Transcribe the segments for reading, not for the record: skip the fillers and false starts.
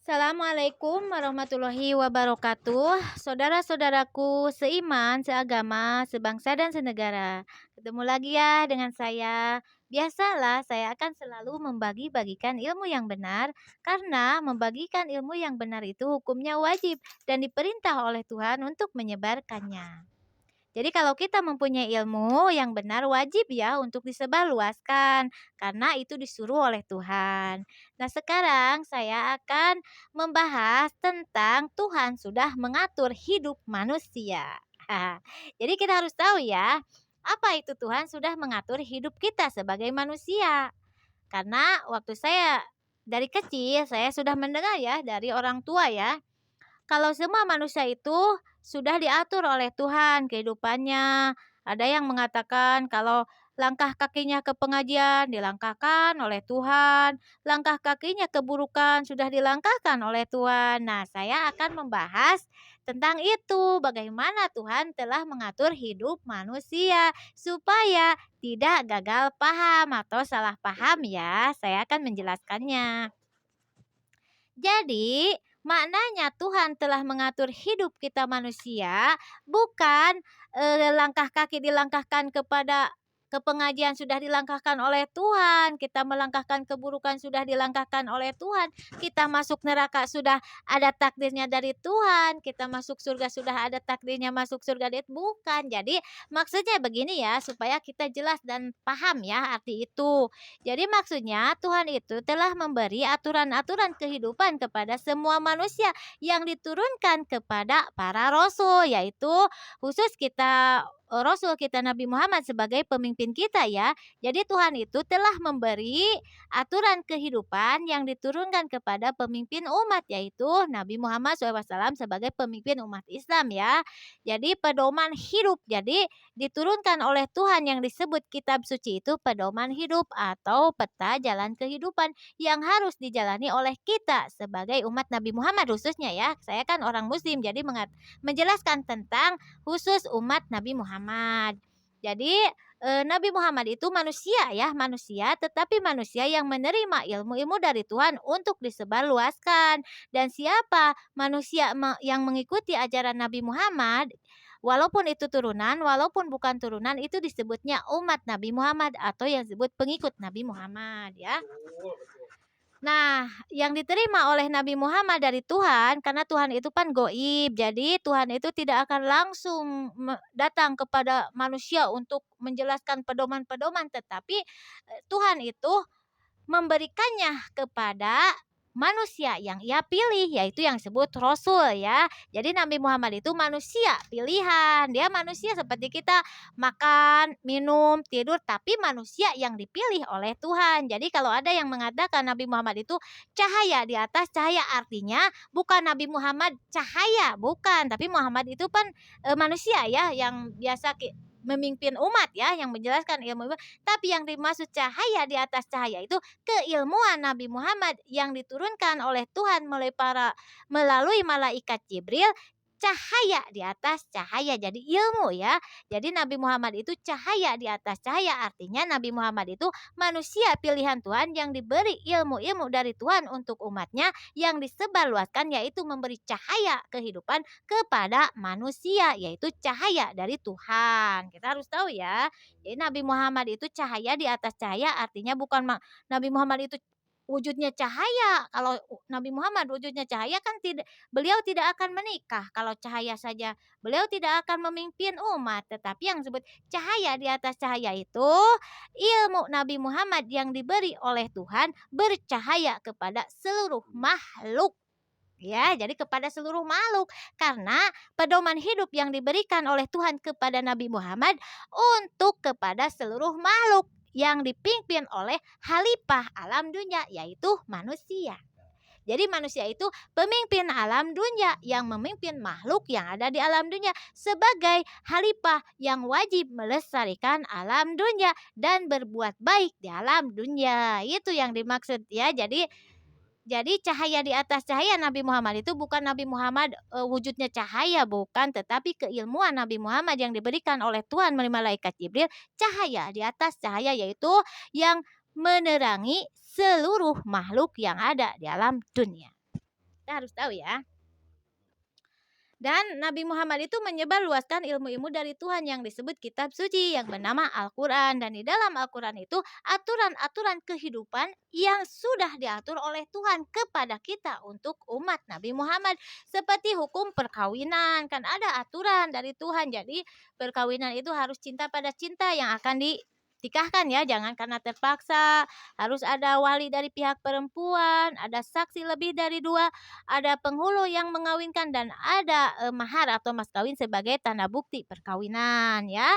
Assalamualaikum warahmatullahi wabarakatuh. Saudara-saudaraku seiman, seagama, sebangsa dan senegara. Ketemu lagi ya dengan saya. Biasalah saya akan selalu membagi-bagikan ilmu yang benar karena membagikan ilmu yang benar itu hukumnya wajib dan diperintah oleh Tuhan untuk menyebarkannya. Jadi kalau kita mempunyai ilmu yang benar wajib ya untuk disebarluaskan karena itu disuruh oleh Tuhan. Nah, sekarang saya akan membahas tentang Tuhan sudah mengatur hidup manusia. Jadi kita harus tahu ya, apa itu Tuhan sudah mengatur hidup kita sebagai manusia. Karena waktu saya dari kecil saya sudah mendengar ya dari orang tua ya, kalau semua manusia itu sudah diatur oleh Tuhan kehidupannya. Ada yang mengatakan kalau langkah kakinya ke pengajian dilangkahkan oleh Tuhan, langkah kakinya ke keburukan sudah dilangkahkan oleh Tuhan. Nah, saya akan membahas tentang itu, bagaimana Tuhan telah mengatur hidup manusia supaya tidak gagal paham atau salah paham ya. Saya akan menjelaskannya. Jadi, maknanya Tuhan telah mengatur hidup kita manusia bukan langkah kaki dilangkahkan ke pengajian sudah dilangkahkan oleh Tuhan, kita melangkahkan keburukan sudah dilangkahkan oleh Tuhan, kita masuk neraka sudah ada takdirnya dari Tuhan, kita masuk surga sudah ada takdirnya masuk surga dari bukan. Jadi, maksudnya begini ya, supaya kita jelas dan paham ya arti itu. Jadi maksudnya Tuhan itu telah memberi aturan-aturan kehidupan kepada semua manusia yang diturunkan kepada para rasul, yaitu khusus kita Rasul kita Nabi Muhammad sebagai pemimpin kita ya. Jadi Tuhan itu telah memberi aturan kehidupan yang diturunkan kepada pemimpin umat, yaitu Nabi Muhammad SAW sebagai pemimpin umat Islam ya. Jadi pedoman hidup. Jadi diturunkan oleh Tuhan yang disebut kitab suci itu pedoman hidup atau peta jalan kehidupan yang harus dijalani oleh kita sebagai umat Nabi Muhammad khususnya ya. Saya kan orang muslim jadi menjelaskan tentang khusus umat Nabi Muhammad. Jadi Nabi Muhammad itu manusia ya, manusia tetapi manusia yang menerima ilmu-ilmu dari Tuhan untuk disebarluaskan. Dan siapa manusia yang mengikuti ajaran Nabi Muhammad, walaupun itu turunan, walaupun bukan turunan, itu disebutnya umat Nabi Muhammad atau yang disebut pengikut Nabi Muhammad ya. Nah, yang diterima oleh Nabi Muhammad dari Tuhan, karena Tuhan itu kan goib, jadi Tuhan itu tidak akan langsung datang kepada manusia untuk menjelaskan pedoman-pedoman, tetapi Tuhan itu memberikannya kepada manusia yang ia pilih, yaitu yang disebut Rasul ya. Jadi Nabi Muhammad itu manusia pilihan, dia manusia seperti kita, makan, minum, tidur, tapi manusia yang dipilih oleh Tuhan. Jadi kalau ada yang mengatakan Nabi Muhammad itu cahaya di atas cahaya, artinya bukan Nabi Muhammad cahaya, bukan, tapi Muhammad itu kan manusia ya yang biasa memimpin umat ya, yang menjelaskan ilmu. Tapi yang dimaksud cahaya di atas cahaya itu keilmuan Nabi Muhammad yang diturunkan oleh Tuhan melalui malaikat Jibril, cahaya di atas cahaya, jadi ilmu ya. Jadi Nabi Muhammad itu cahaya di atas cahaya, artinya Nabi Muhammad itu manusia pilihan Tuhan yang diberi ilmu-ilmu dari Tuhan untuk umatnya yang disebarluaskan, yaitu memberi cahaya kehidupan kepada manusia, yaitu cahaya dari Tuhan. Kita harus tahu ya. Jadi Nabi Muhammad itu cahaya di atas cahaya, artinya bukan Nabi Muhammad itu wujudnya cahaya. Kalau Nabi Muhammad wujudnya cahaya kan beliau tidak akan menikah. Kalau cahaya saja beliau tidak akan memimpin umat. Tetapi yang disebut cahaya di atas cahaya itu ilmu Nabi Muhammad yang diberi oleh Tuhan bercahaya kepada seluruh makhluk. Ya, jadi kepada seluruh makhluk, karena pedoman hidup yang diberikan oleh Tuhan kepada Nabi Muhammad untuk kepada seluruh makhluk yang dipimpin oleh Khalifah alam dunia, yaitu manusia. Jadi manusia itu pemimpin alam dunia yang memimpin makhluk yang ada di alam dunia sebagai khalifah yang wajib melestarikan alam dunia dan berbuat baik di alam dunia. Itu yang dimaksud ya. Jadi cahaya di atas cahaya Nabi Muhammad itu bukan Nabi Muhammad wujudnya cahaya, bukan, tetapi keilmuan Nabi Muhammad yang diberikan oleh Tuhan melalui malaikat Jibril, cahaya di atas cahaya, yaitu yang menerangi seluruh makhluk yang ada di alam dunia. Kita harus tahu ya. Dan Nabi Muhammad itu menyebarluaskan ilmu-ilmu dari Tuhan yang disebut kitab suci yang bernama Al-Quran. Dan di dalam Al-Quran itu aturan-aturan kehidupan yang sudah diatur oleh Tuhan kepada kita untuk umat Nabi Muhammad. Seperti hukum perkawinan, kan ada aturan dari Tuhan. Jadi perkawinan itu harus cinta pada cinta yang akan dinikahkan ya, jangan karena terpaksa. Harus ada wali dari pihak perempuan, ada saksi lebih dari 2, ada penghulu yang mengawinkan, dan ada mahar atau mas kawin sebagai tanda bukti perkawinan ya.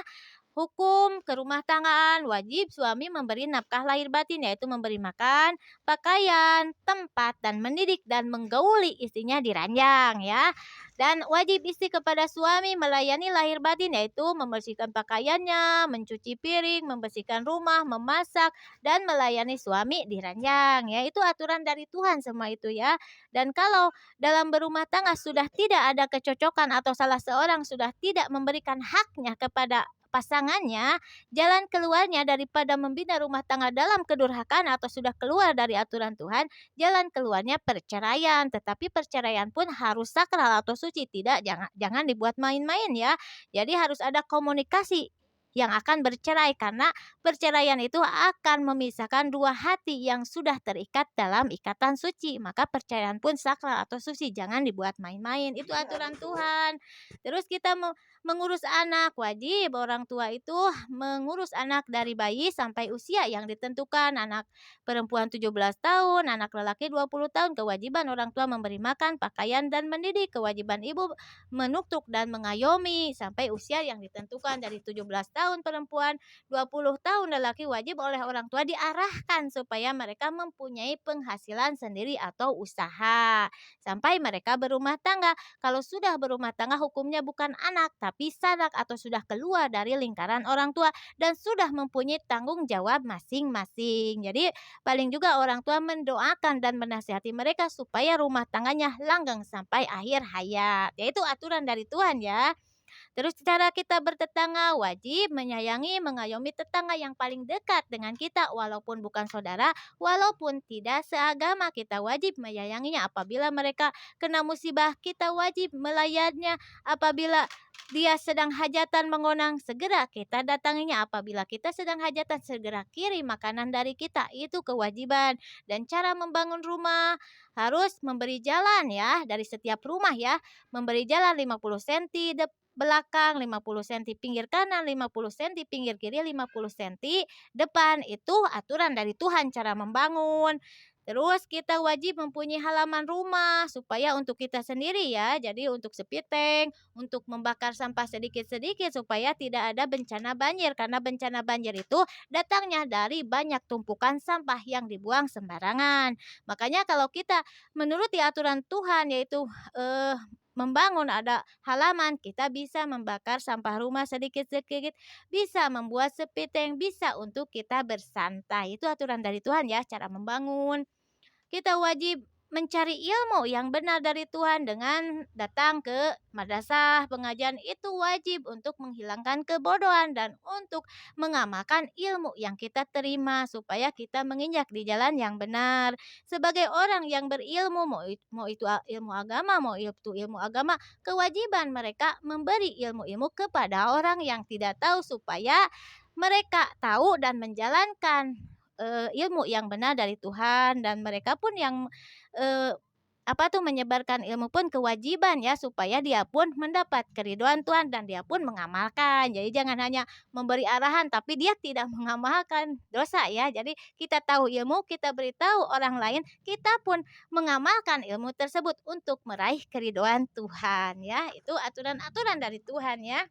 Hukum kerumah tanggaan, wajib suami memberi nafkah lahir batin, yaitu memberi makan, pakaian, tempat, dan mendidik dan menggauli istrinya di ranjang ya. Dan wajib istri kepada suami melayani lahir batin, yaitu membersihkan pakaiannya, mencuci piring, membersihkan rumah, memasak, dan melayani suami di ranjang ya. Itu aturan dari Tuhan semua itu ya. Dan kalau dalam berumah tangga sudah tidak ada kecocokan atau salah seorang sudah tidak memberikan haknya kepada pasangannya, jalan keluarnya daripada membina rumah tangga dalam kedurhakaan atau sudah keluar dari aturan Tuhan, jalan keluarnya perceraian. Tetapi perceraian pun harus sakral atau suci, tidak, jangan dibuat main-main ya. Jadi harus ada komunikasi yang akan bercerai, karena perceraian itu akan memisahkan dua hati yang sudah terikat dalam ikatan suci. Maka perceraian pun sakral atau suci, jangan dibuat main-main. Itu aturan Tuhan. Terus kita mengurus anak, wajib orang tua itu mengurus anak dari bayi sampai usia yang ditentukan. Anak perempuan 17 tahun, anak lelaki 20 tahun. Kewajiban orang tua memberi makan, pakaian, dan mendidik. Kewajiban ibu menutuk dan mengayomi sampai usia yang ditentukan. Dari 17 tahun perempuan, 20 tahun lelaki, wajib oleh orang tua diarahkan supaya mereka mempunyai penghasilan sendiri atau usaha sampai mereka berumah tangga. Kalau sudah berumah tangga, hukumnya bukan anak tapi sanak atau sudah keluar dari lingkaran orang tua dan sudah mempunyai tanggung jawab masing-masing. Jadi paling juga orang tua mendoakan dan menasihati mereka supaya rumah tangganya langgeng sampai akhir hayat. Yaitu aturan dari Tuhan ya. Terus cara kita bertetangga, wajib menyayangi, mengayomi tetangga yang paling dekat dengan kita, walaupun bukan saudara, walaupun tidak seagama, kita wajib menyayanginya. Apabila mereka kena musibah, kita wajib melayannya. Apabila dia sedang hajatan mengonang, segera kita datanginya. Apabila kita sedang hajatan, segera kirim makanan dari kita. Itu kewajiban. Dan cara membangun rumah harus memberi jalan ya, dari setiap rumah ya. Memberi jalan 50 cm belakang, 50 cm pinggir kanan, 50 cm pinggir kiri, 50 cm depan. Itu aturan dari Tuhan cara membangun. Terus kita wajib mempunyai halaman rumah supaya untuk kita sendiri ya. Jadi untuk sepiteng, untuk membakar sampah sedikit-sedikit supaya tidak ada bencana banjir. Karena bencana banjir itu datangnya dari banyak tumpukan sampah yang dibuang sembarangan. Makanya kalau kita menuruti aturan Tuhan, yaitu membangun ada halaman, kita bisa membakar sampah rumah sedikit-sedikit, bisa membuat sepiteng, bisa untuk kita bersantai. Itu aturan dari Tuhan ya, cara membangun. Kita wajib mencari ilmu yang benar dari Tuhan dengan datang ke madrasah, pengajian. Itu wajib untuk menghilangkan kebodohan dan untuk mengamalkan ilmu yang kita terima supaya kita menginjak di jalan yang benar. Sebagai orang yang berilmu, mau itu ilmu agama, mau itu ilmu agama, kewajiban mereka memberi ilmu-ilmu kepada orang yang tidak tahu supaya mereka tahu dan menjalankan ilmu yang benar dari Tuhan. Dan mereka pun yang menyebarkan ilmu pun kewajiban ya, supaya dia pun mendapat keridhaan Tuhan dan dia pun mengamalkan. Jadi jangan hanya memberi arahan tapi dia tidak mengamalkan, dosa ya. Jadi kita tahu ilmu, kita beritahu orang lain, kita pun mengamalkan ilmu tersebut untuk meraih keridhaan Tuhan ya. Itu aturan-aturan dari Tuhan ya.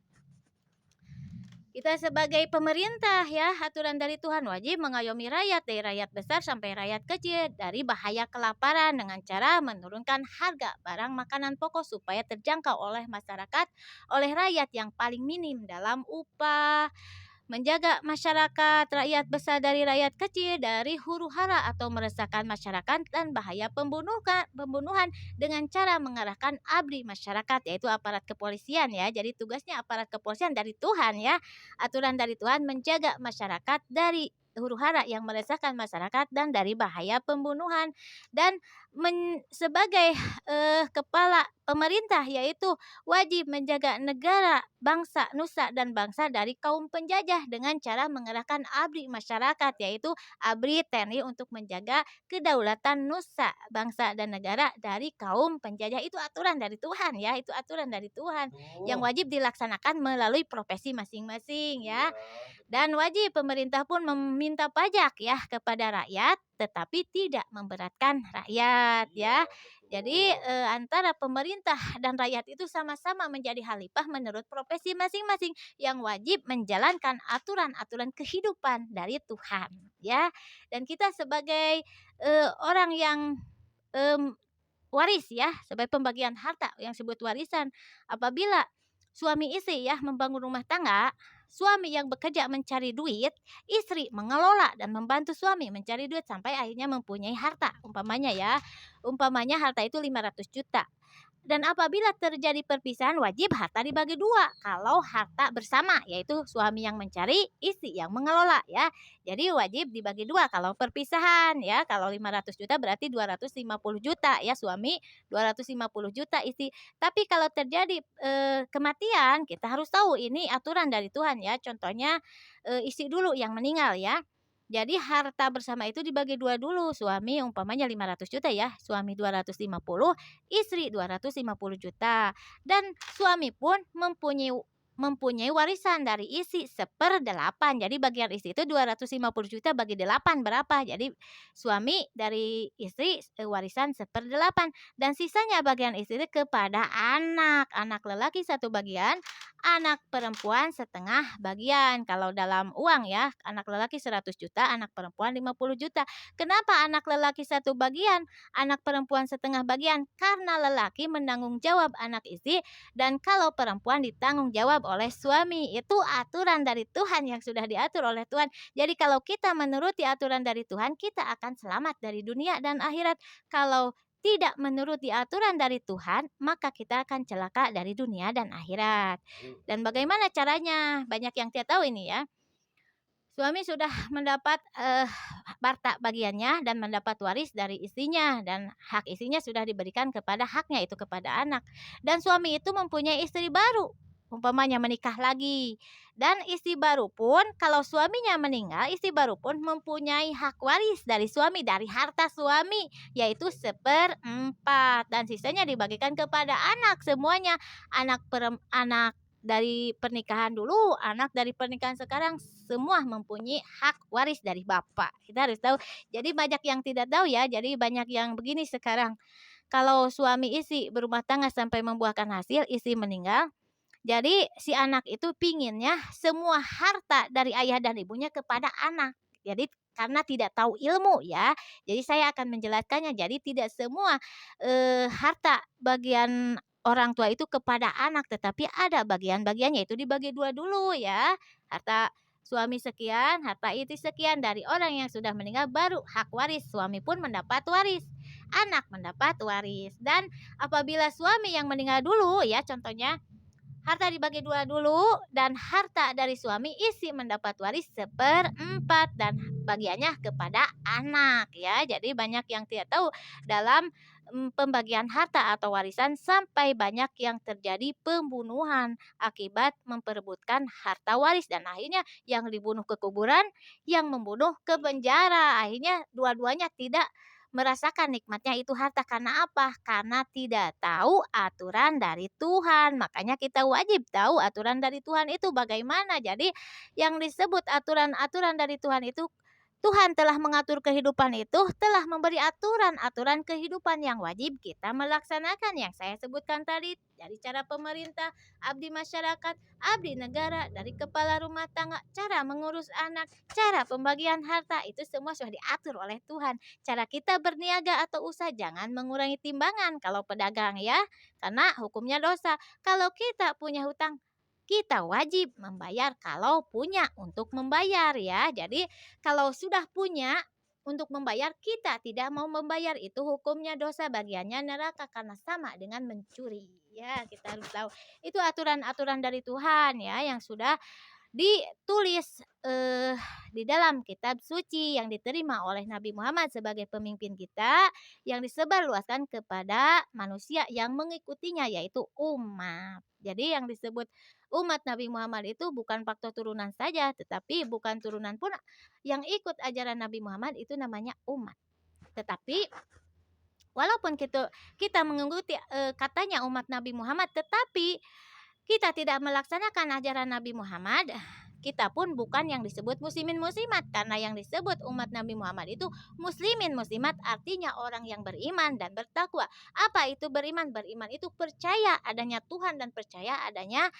Kita sebagai pemerintah ya, aturan dari Tuhan wajib mengayomi rakyat, dari rakyat besar sampai rakyat kecil, dari bahaya kelaparan dengan cara menurunkan harga barang makanan pokok supaya terjangkau oleh masyarakat, oleh rakyat yang paling minim dalam upah. Menjaga masyarakat, rakyat besar dari rakyat kecil dari huru-hara atau meresahkan masyarakat dan bahaya pembunuhan dengan cara mengarahkan ABRI masyarakat, yaitu aparat kepolisian ya. Jadi tugasnya aparat kepolisian dari Tuhan ya. Aturan dari Tuhan menjaga masyarakat dari huru-hara yang meresahkan masyarakat dan dari bahaya pembunuhan, dan sebagai kepala pemerintah, yaitu wajib menjaga negara, bangsa, nusa dan bangsa dari kaum penjajah dengan cara mengerahkan ABRI masyarakat, yaitu ABRI TNI untuk menjaga kedaulatan nusa, bangsa dan negara dari kaum penjajah. Itu aturan dari Tuhan ya, itu aturan dari Tuhan yang Betul. wajib dilaksanakan melalui profesi masing-masing ya. Iya, Dan betul. wajib pemerintah pun meminta pajak ya kepada rakyat, tetapi tidak memberatkan rakyat Iya, ya. Jadi betul. antara pemerintah dan rakyat itu sama-sama menjadi khalifah menurut profesi masing-masing yang wajib menjalankan aturan-aturan kehidupan dari Tuhan ya. Dan kita sebagai orang yang em, waris ya, sebagai pembagian harta yang disebut warisan. Apabila suami istri ya membangun rumah tangga, suami yang bekerja mencari duit, istri mengelola dan membantu suami mencari duit sampai akhirnya mempunyai harta. Umpamanya harta itu 500 juta. Dan apabila terjadi perpisahan wajib harta dibagi dua. Kalau harta bersama yaitu suami yang mencari, istri yang mengelola ya. Jadi wajib dibagi dua kalau perpisahan ya. Kalau 500 juta berarti 250 juta ya suami, 250 juta istri. Tapi kalau terjadi kematian kita harus tahu ini aturan dari Tuhan ya. Contohnya istri dulu yang meninggal ya. Jadi harta bersama itu dibagi dua dulu. Suami umpamanya 500 juta ya, suami 250, istri 250 juta. Dan suami pun mempunyai warisan dari istri 1/8. Jadi bagian istri itu 250 juta bagi 8 berapa? Jadi suami dari istri warisan 1/8 dan sisanya bagian istri kepada anak. Anak lelaki satu bagian, anak perempuan setengah bagian. Kalau dalam uang ya, anak lelaki 100 juta, anak perempuan 50 juta. Kenapa anak lelaki satu bagian, anak perempuan setengah bagian? Karena lelaki menanggung jawab anak istri dan kalau perempuan ditanggung jawab oleh suami. Itu aturan dari Tuhan yang sudah diatur oleh Tuhan. Jadi kalau kita menuruti aturan dari Tuhan, kita akan selamat dari dunia dan akhirat. Kalau tidak menuruti aturan dari Tuhan, maka kita akan celaka dari dunia dan akhirat. Betul, Dan betul. bagaimana caranya? Banyak yang tidak tahu ini ya. Suami sudah mendapat harta bagiannya dan mendapat waris dari istrinya dan hak istrinya sudah diberikan kepada haknya itu kepada anak. Dan suami itu mempunyai istri baru, umpamanya menikah lagi. Dan istri baru pun kalau suaminya meninggal, istri baru pun mempunyai hak waris dari suami dari harta suami yaitu 1/4 dan sisanya dibagikan kepada anak semuanya. Anak dari pernikahan dulu, anak dari pernikahan sekarang semua mempunyai hak waris dari bapak. Kita harus tahu. Jadi banyak yang tidak tahu ya. Jadi banyak yang begini sekarang. Kalau suami istri berumah tangga sampai membuahkan hasil, istri meninggal. Jadi si anak itu pinginnya semua harta dari ayah dan ibunya kepada anak. Jadi karena tidak tahu ilmu ya. Jadi saya akan menjelaskannya. Jadi tidak semua harta bagian orang tua itu kepada anak, tetapi ada bagian-bagiannya itu dibagi dua dulu ya. Harta suami sekian, harta istri sekian dari orang yang sudah meninggal baru hak waris. Suami pun mendapat waris. Anak mendapat waris. Dan apabila suami yang meninggal dulu ya contohnya harta dibagi dua dulu dan harta dari suami isi mendapat waris 1/4 dan bagiannya kepada anak ya. Jadi banyak yang tidak tahu dalam pembagian harta atau warisan sampai banyak yang terjadi pembunuhan akibat memperebutkan harta waris dan akhirnya yang dibunuh ke kuburan, yang membunuh ke penjara. Akhirnya dua-duanya tidak merasakan nikmatnya itu harta karena apa? Karena tidak tahu aturan dari Tuhan. Makanya kita wajib tahu aturan dari Tuhan itu bagaimana. Jadi yang disebut aturan-aturan dari Tuhan itu Tuhan telah mengatur kehidupan itu, telah memberi aturan-aturan kehidupan yang wajib kita melaksanakan yang saya sebutkan tadi dari cara pemerintah, abdi masyarakat, abdi negara, dari kepala rumah tangga, cara mengurus anak, cara pembagian harta itu semua sudah diatur oleh Tuhan. Cara kita berniaga atau usaha jangan mengurangi timbangan kalau pedagang ya, karena hukumnya dosa. Kalau kita punya hutang, kita wajib membayar kalau punya untuk membayar ya. Jadi kalau sudah punya untuk membayar kita tidak mau membayar itu hukumnya dosa bagiannya neraka karena sama dengan mencuri. Ya, kita harus tahu. Itu aturan-aturan dari Tuhan ya yang sudah ditulis, di dalam kitab suci yang diterima oleh Nabi Muhammad sebagai pemimpin kita, yang disebarluaskan kepada manusia yang mengikutinya, yaitu umat. Jadi yang disebut umat Nabi Muhammad itu bukan faktor turunan saja, tetapi bukan turunan pun yang ikut ajaran Nabi Muhammad itu namanya umat. Tetapi walaupun kita mengikuti, katanya umat Nabi Muhammad, tetapi kita tidak melaksanakan ajaran Nabi Muhammad, kita pun bukan yang disebut muslimin muslimat. Karena yang disebut umat Nabi Muhammad itu muslimin muslimat artinya orang yang beriman dan bertakwa. Apa itu beriman? Beriman itu percaya adanya Tuhan dan percaya adanya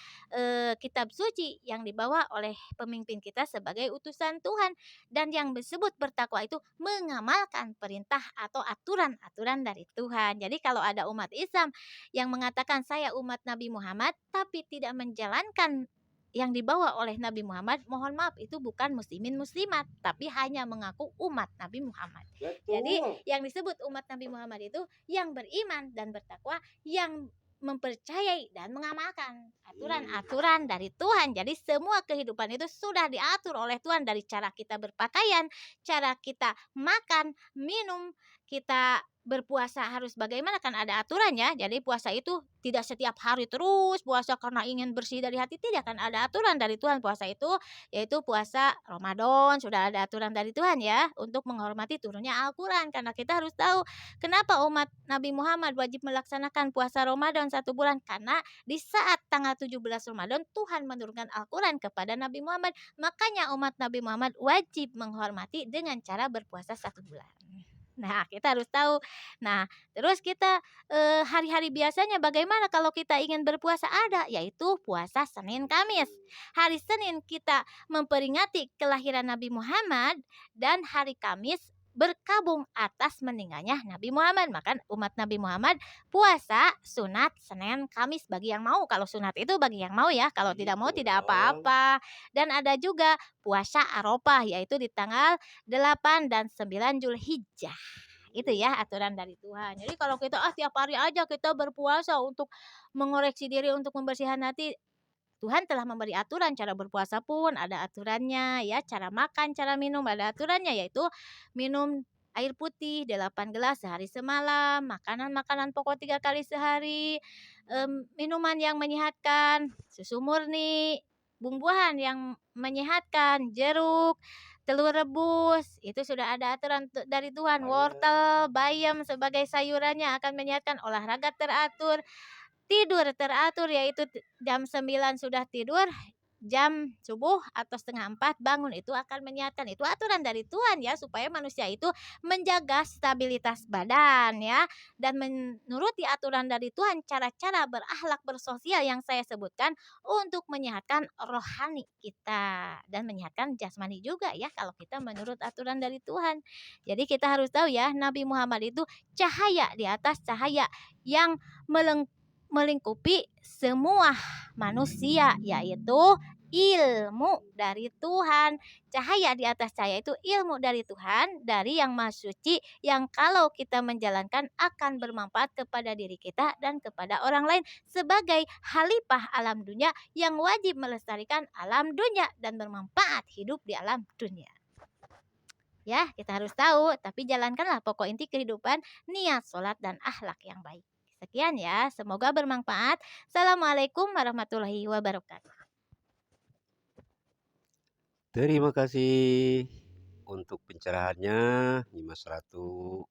kitab suci yang dibawa oleh pemimpin kita sebagai utusan Tuhan. Dan yang disebut bertakwa itu mengamalkan perintah atau aturan-aturan dari Tuhan. Jadi kalau ada umat Islam yang mengatakan saya umat Nabi Muhammad tapi tidak menjalankan yang dibawa oleh Nabi Muhammad, mohon maaf itu bukan muslimin muslimat, tapi hanya mengaku umat Nabi Muhammad. Jadi yang disebut umat Nabi Muhammad itu yang beriman dan bertakwa, yang mempercayai dan mengamalkan aturan-aturan dari Tuhan. Jadi semua kehidupan itu sudah diatur oleh Tuhan, dari cara kita berpakaian, cara kita makan, minum, kita berpuasa harus bagaimana, kan ada aturannya. Jadi puasa itu tidak setiap hari terus puasa karena ingin bersih dari hati, tidak, kan ada aturan dari Tuhan. Puasa itu yaitu puasa Ramadan, sudah ada aturan dari Tuhan ya, untuk menghormati turunnya Al-Qur'an. Karena kita harus tahu kenapa umat Nabi Muhammad wajib melaksanakan puasa Ramadan 1 bulan, karena di saat tanggal 17 Ramadan Tuhan menurunkan Al-Qur'an kepada Nabi Muhammad. Makanya umat Nabi Muhammad wajib menghormati dengan cara berpuasa 1 bulan. Nah, kita harus tahu. Nah, terus kita, hari-hari biasanya bagaimana kalau kita ingin berpuasa? Ada, yaitu puasa Senin Kamis. Hari Senin kita memperingati kelahiran Nabi Muhammad, dan hari Kamis berkabung atas meninggalnya Nabi Muhammad. Maka umat Nabi Muhammad puasa sunat Senin Kamis bagi yang mau. Kalau sunat itu bagi yang mau ya, kalau tidak mau tidak apa-apa. Dan ada juga puasa Arafah, yaitu di tanggal 8 dan 9 Zulhijjah. Itu ya aturan dari Tuhan. Jadi kalau kita tiap hari aja kita berpuasa untuk mengoreksi diri, untuk membersihkan hati, Tuhan telah memberi aturan. Cara berpuasa pun ada aturannya ya, cara makan, cara minum ada aturannya, yaitu minum air putih 8 gelas sehari semalam, makanan-makanan pokok 3 kali sehari, minuman yang menyehatkan, susu murni, buah-buahan yang menyehatkan, jeruk, telur rebus, itu sudah ada aturan dari Tuhan. Wortel, bayam sebagai sayurannya akan menyehatkan, olahraga teratur, tidur teratur, yaitu jam 9 sudah tidur, jam subuh atau setengah 4 bangun, itu akan menyehatkan. Itu aturan dari Tuhan ya, supaya manusia itu menjaga stabilitas badan ya, dan menuruti aturan dari Tuhan, cara-cara berakhlak bersosial yang saya sebutkan untuk menyehatkan rohani kita dan menyehatkan jasmani juga ya, kalau kita menurut aturan dari Tuhan. Jadi kita harus tahu ya, Nabi Muhammad itu cahaya di atas cahaya yang melingkupi semua manusia, yaitu ilmu dari Tuhan. Cahaya di atas cahaya itu ilmu dari Tuhan, dari yang Maha Suci, yang kalau kita menjalankan akan bermanfaat kepada diri kita dan kepada orang lain, sebagai khalifah alam dunia yang wajib melestarikan alam dunia dan bermanfaat hidup di alam dunia. Ya, kita harus tahu, tapi jalankanlah pokok inti kehidupan, niat, sholat, dan akhlak yang baik. Sekian ya, semoga bermanfaat. Assalamualaikum warahmatullahi wabarakatuh. Terima kasih untuk pencerahannya, Nyimas Ratu.